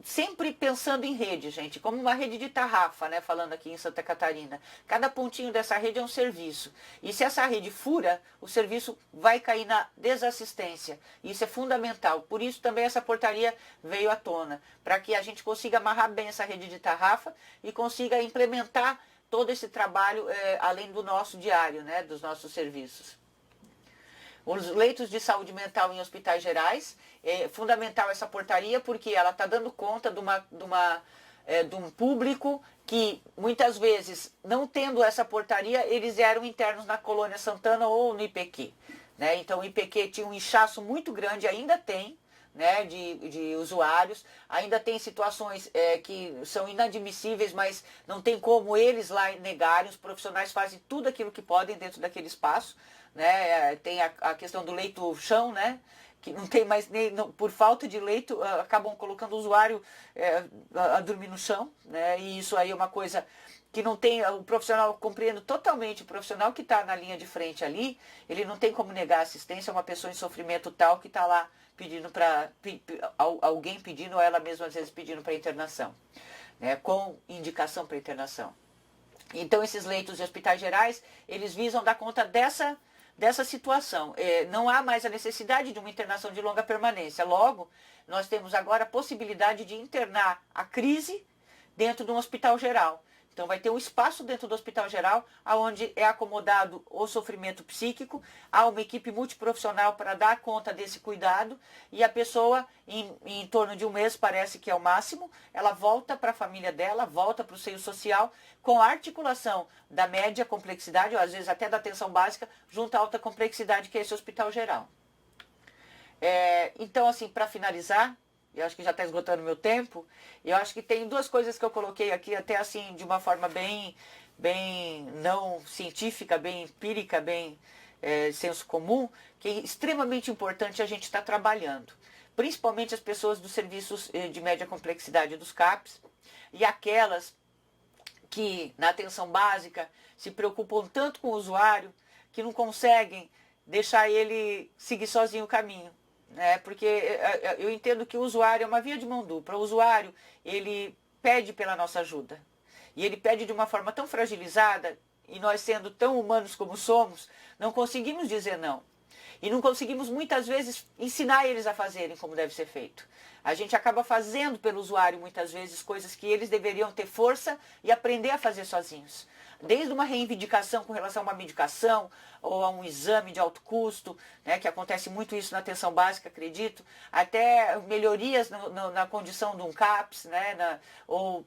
sempre pensando em rede, gente, como uma rede de tarrafa, né, falando aqui em Santa Catarina. Cada pontinho dessa rede é um serviço. E se essa rede fura, o serviço vai cair na desassistência. Isso é fundamental. Por isso também essa portaria veio à tona, para que a gente consiga amarrar bem essa rede de tarrafa e consiga implementar todo esse trabalho além do nosso diário, né, dos nossos serviços. Os leitos de saúde mental em hospitais gerais, é fundamental essa portaria porque ela está dando conta de um público que muitas vezes, não tendo essa portaria, eles eram internos na Colônia Santana ou no IPQ. Né? Então o IPQ tinha um inchaço muito grande, ainda tem, né, de usuários, ainda tem situações que são inadmissíveis, mas não tem como eles lá negarem, os profissionais fazem tudo aquilo que podem dentro daquele espaço, né, tem a questão do leito chão, né, que não tem mais, por falta de leito, acabam colocando o usuário a dormir no chão, né, e isso aí é uma coisa que não tem, o profissional, compreendo totalmente, o profissional que está na linha de frente ali, ele não tem como negar assistência a uma pessoa em sofrimento tal que está lá pedindo para, alguém pedindo, ou ela mesma às vezes pedindo para internação, né, com indicação para internação. Então esses leitos de hospitais gerais, eles visam dar conta dessa situação. Não há mais a necessidade de uma internação de longa permanência. Logo, nós temos agora a possibilidade de internar a crise dentro de um hospital geral. Então vai ter um espaço dentro do hospital geral, onde é acomodado o sofrimento psíquico, há uma equipe multiprofissional para dar conta desse cuidado, e a pessoa, em torno de um mês, parece que é o máximo, ela volta para a família dela, volta para o seio social, com a articulação da média complexidade, ou às vezes até da atenção básica, junto à alta complexidade, que é esse hospital geral. Então, assim, para finalizar, eu acho que já está esgotando meu tempo, eu acho que tem duas coisas que eu coloquei aqui, até assim, de uma forma bem não científica, bem empírica, bem senso comum, que é extremamente importante a gente estar trabalhando. Principalmente as pessoas dos serviços de média complexidade dos CAPs, e aquelas que na atenção básica se preocupam tanto com o usuário, que não conseguem deixar ele seguir sozinho o caminho. Porque eu entendo que o usuário é uma via de mão dupla. O usuário, ele pede pela nossa ajuda. E ele pede de uma forma tão fragilizada, e nós sendo tão humanos como somos, não conseguimos dizer não. E não conseguimos muitas vezes ensinar eles a fazerem como deve ser feito. A gente acaba fazendo pelo usuário muitas vezes coisas que eles deveriam ter força e aprender a fazer sozinhos. Desde uma reivindicação com relação a uma medicação ou a um exame de alto custo, né, que acontece muito isso na atenção básica, acredito, até melhorias na condição de um CAPS, né, ou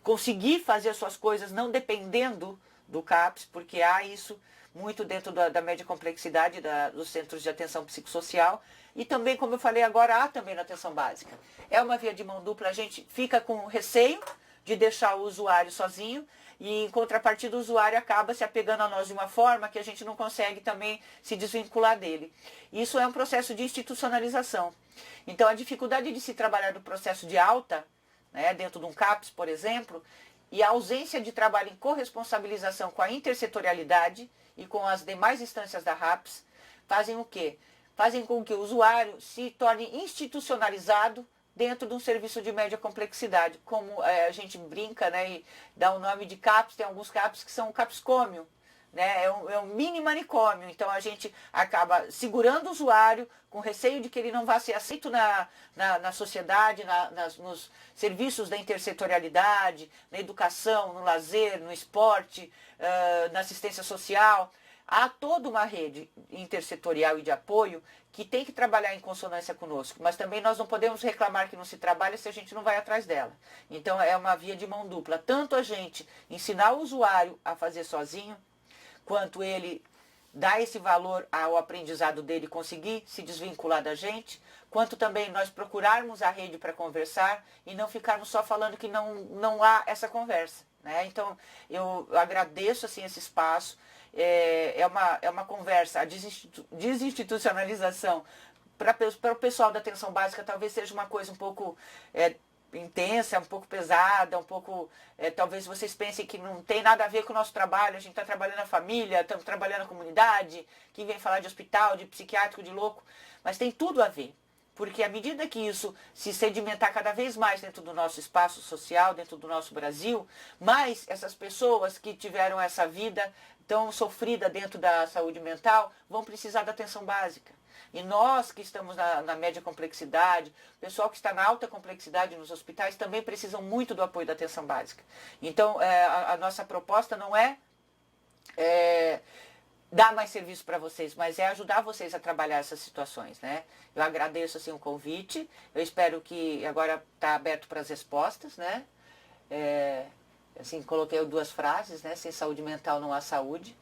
conseguir fazer suas coisas não dependendo do CAPS, porque há isso muito dentro da média complexidade dos centros de atenção psicossocial. E também, como eu falei agora, há também na atenção básica. É uma via de mão dupla, a gente fica com receio de deixar o usuário sozinho, e em contrapartida o usuário acaba se apegando a nós de uma forma que a gente não consegue também se desvincular dele. Isso é um processo de institucionalização. Então a dificuldade de se trabalhar no processo de alta, né, dentro de um CAPS, por exemplo, e a ausência de trabalho em corresponsabilização com a intersetorialidade e com as demais instâncias da RAPS, fazem o quê? Fazem com que o usuário se torne institucionalizado dentro de um serviço de média complexidade, como a gente brinca, né, e dá o nome de CAPS, tem alguns CAPS que são capscômio, né, é um mini manicômio, então a gente acaba segurando o usuário com receio de que ele não vá ser aceito na sociedade, nos serviços da intersetorialidade, na educação, no lazer, no esporte, na assistência social. Há toda uma rede intersetorial e de apoio que tem que trabalhar em consonância conosco, mas também nós não podemos reclamar que não se trabalha se a gente não vai atrás dela. Então é uma via de mão dupla, tanto a gente ensinar o usuário a fazer sozinho, quanto ele dar esse valor ao aprendizado dele, conseguir se desvincular da gente, quanto também nós procurarmos a rede para conversar e não ficarmos só falando que não há essa conversa, né? Então eu agradeço assim, esse espaço. É uma conversa, a desinstitucionalização para o pessoal da atenção básica talvez seja uma coisa um pouco intensa, um pouco pesada, um pouco... talvez vocês pensem que não tem nada a ver com o nosso trabalho, a gente está trabalhando na família, estamos trabalhando na comunidade, quem vem falar de hospital, de psiquiátrico, de louco, mas tem tudo a ver. Porque à medida que isso se sedimentar cada vez mais dentro do nosso espaço social, dentro do nosso Brasil, mais essas pessoas que tiveram essa vida tão sofrida dentro da saúde mental vão precisar da atenção básica. E nós que estamos na média complexidade, o pessoal que está na alta complexidade nos hospitais também precisam muito do apoio da atenção básica. Então, a nossa proposta não é dar mais serviço para vocês, mas é ajudar vocês a trabalhar essas situações, né? Eu agradeço assim o convite, eu espero que agora está aberto para as respostas, né? Assim, coloquei 2 frases, né? Sem saúde mental não há saúde.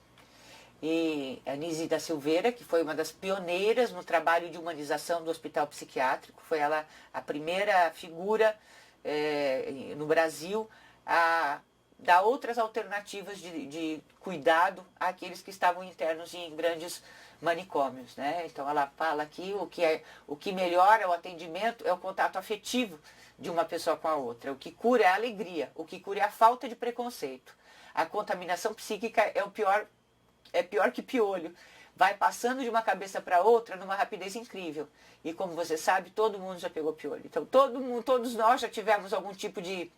E a Nise da Silveira, que foi uma das pioneiras no trabalho de humanização do hospital psiquiátrico, foi ela a primeira figura no Brasil a dar outras alternativas de cuidado àqueles que estavam internos em grandes manicômios, né? Então ela fala aqui o que melhora o atendimento é o contato afetivo de uma pessoa com a outra. O que cura é a alegria, o que cura é a falta de preconceito. A contaminação psíquica é pior que piolho. Vai passando de uma cabeça para outra numa rapidez incrível. E como você sabe, todo mundo já pegou piolho. Então todos nós já tivemos algum tipo de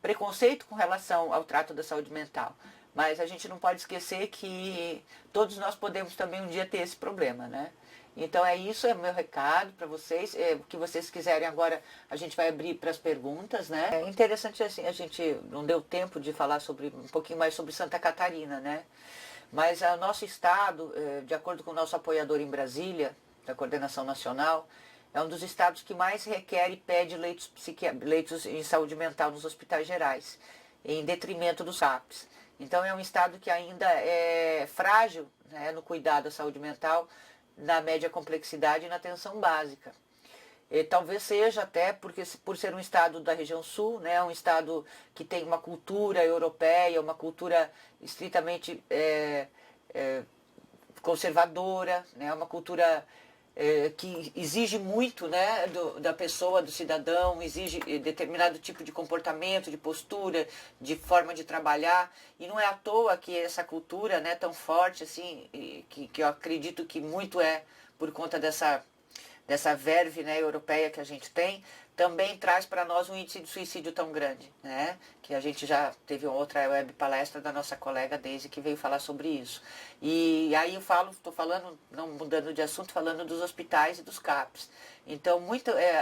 preconceito com relação ao trato da saúde mental. Mas a gente não pode esquecer que todos nós podemos também um dia ter esse problema, né? Então é isso, é o meu recado para vocês. O que vocês quiserem agora, a gente vai abrir para as perguntas, né? É interessante assim, a gente não deu tempo de falar um pouquinho mais sobre Santa Catarina, né? Mas o nosso estado, de acordo com o nosso apoiador em Brasília, da Coordenação Nacional, é um dos estados que mais requer e pede leitos em saúde mental nos hospitais gerais, em detrimento dos CAPs. Então é um estado que ainda é frágil, né, no cuidado à saúde mental, na média complexidade e na atenção básica. E talvez seja até por ser um estado da região sul, né, um estado que tem uma cultura europeia, uma cultura estritamente conservadora, né, uma cultura que exige muito, né, da pessoa, do cidadão, exige determinado tipo de comportamento, de postura, de forma de trabalhar. E não é à toa que essa cultura, né, tão forte assim, que eu acredito que muito é por conta dessa verve, né, europeia que a gente tem, também traz para nós um índice de suicídio tão grande, né? Que a gente já teve outra web palestra da nossa colega Deise que veio falar sobre isso. E aí estou falando, não mudando de assunto, falando dos hospitais e dos CAPs. Então,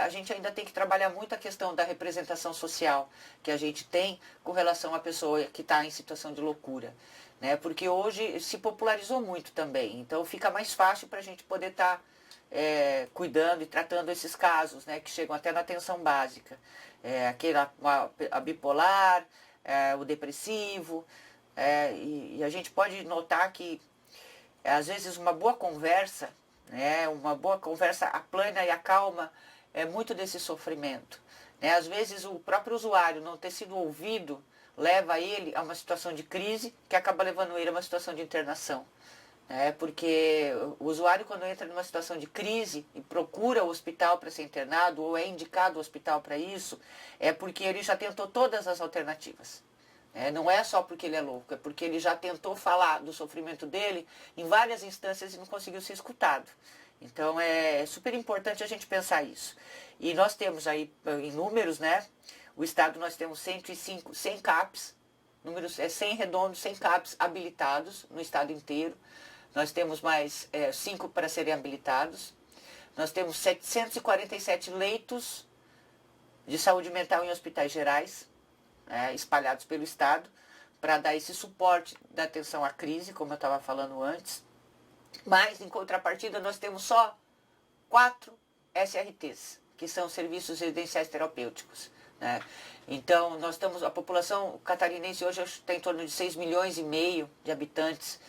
a gente ainda tem que trabalhar muito a questão da representação social que a gente tem com relação à pessoa que está em situação de loucura, né? Porque hoje se popularizou muito também, então fica mais fácil para a gente poder estar cuidando e tratando esses casos, né, que chegam até na atenção básica. A bipolar, o depressivo, e a gente pode notar que, às vezes, uma boa conversa, né, uma boa conversa aplana e acalma muito desse sofrimento. Né? Às vezes, o próprio usuário não ter sido ouvido leva ele a uma situação de crise que acaba levando ele a uma situação de internação. Porque o usuário, quando entra numa situação de crise e procura o hospital para ser internado, ou é indicado o hospital para isso, é porque ele já tentou todas as alternativas. Não é só porque ele é louco, é porque ele já tentou falar do sofrimento dele em várias instâncias e não conseguiu ser escutado. Então é super importante a gente pensar isso. E nós temos aí, em números, né? O estado nós temos 105, 100 CAPs, números 100 redondos, 100 CAPs habilitados no estado inteiro. Nós temos mais 5 para serem habilitados. Nós temos 747 leitos de saúde mental em hospitais gerais, espalhados pelo estado, para dar esse suporte da atenção à crise, como eu estava falando antes. Mas, em contrapartida, nós temos só 4 SRTs, que são Serviços Residenciais Terapêuticos. Né? Então, a população catarinense hoje tem em torno de 6,5 milhões de habitantes.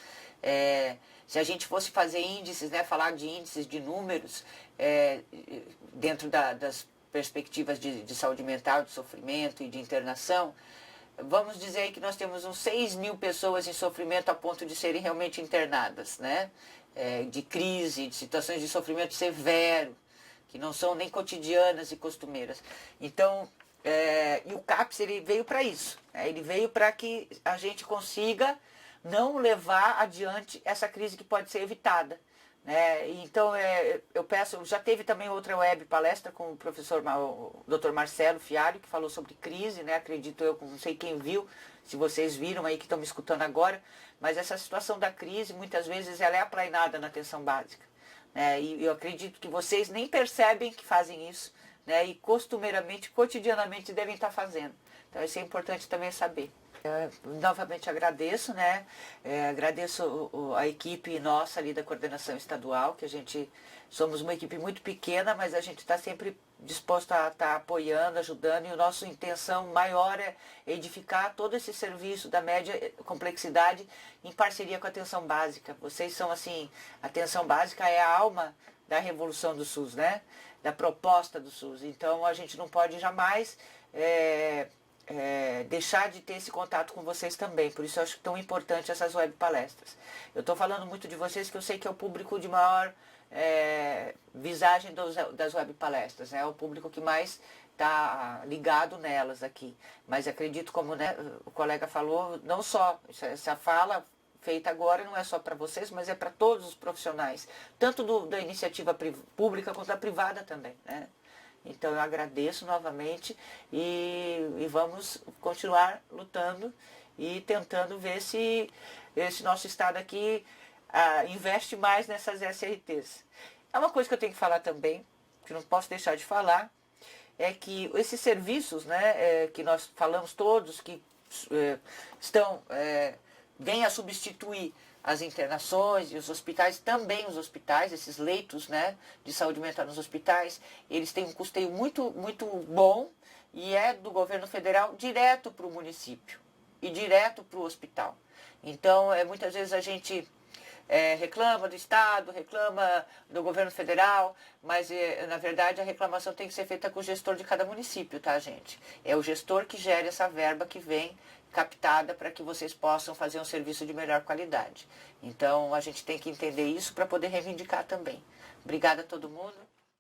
Se a gente fosse fazer índices, né, falar de índices, de números, dentro das perspectivas de saúde mental, de sofrimento e de internação, vamos dizer que nós temos uns 6 mil pessoas em sofrimento a ponto de serem realmente internadas, né? de crise, de situações de sofrimento severo, que não são nem cotidianas e costumeiras. Então, e o CAPS ele veio para isso, né? Ele veio para que a gente consiga não levar adiante essa crise que pode ser evitada. Né? Então, eu peço, já teve também outra web palestra com o professor, o Dr. Marcelo Fialho, que falou sobre crise, né? Acredito eu, não sei quem viu, se vocês viram aí que estão me escutando agora, mas essa situação da crise, muitas vezes, ela é aplainada na atenção básica. Né? E eu acredito que vocês nem percebem que fazem isso, né? E costumeiramente, cotidianamente devem estar fazendo. Então isso é importante também saber. Novamente agradeço, né? Agradeço a equipe nossa ali da coordenação estadual, que a gente somos uma equipe muito pequena, mas a gente está sempre disposto a estar apoiando, ajudando, e a nossa intenção maior é edificar todo esse serviço da média complexidade em parceria com a atenção básica. Vocês são assim, a atenção básica é a alma da revolução do SUS, né? Da proposta do SUS. Então a gente não pode jamais deixar de ter esse contato com vocês também. Por isso eu acho tão importante essas web palestras. Eu estou falando muito de vocês, que eu sei que é o público de maior visagem das web palestras, né? É o público que mais está ligado nelas aqui. Mas acredito, como, né, o colega falou, não só essa fala feita agora não é só para vocês, mas é para todos os profissionais, tanto da iniciativa pública quanto da privada também, né? Então eu agradeço novamente e vamos continuar lutando e tentando ver se esse nosso estado aqui investe mais nessas SRTs. É uma coisa que eu tenho que falar também, que não posso deixar de falar, é que esses serviços, né, que nós falamos todos, que vêm a substituir as internações e os hospitais, também os hospitais, esses leitos, né, de saúde mental nos hospitais, eles têm um custeio muito, muito bom, e é do governo federal direto para o município e direto para o hospital. Então, muitas vezes a gente reclama do Estado, reclama do governo federal, mas na verdade a reclamação tem que ser feita com o gestor de cada município, tá, gente? É o gestor que gera essa verba que vem captada para que vocês possam fazer um serviço de melhor qualidade. Então a gente tem que entender isso para poder reivindicar também. Obrigada a todo mundo.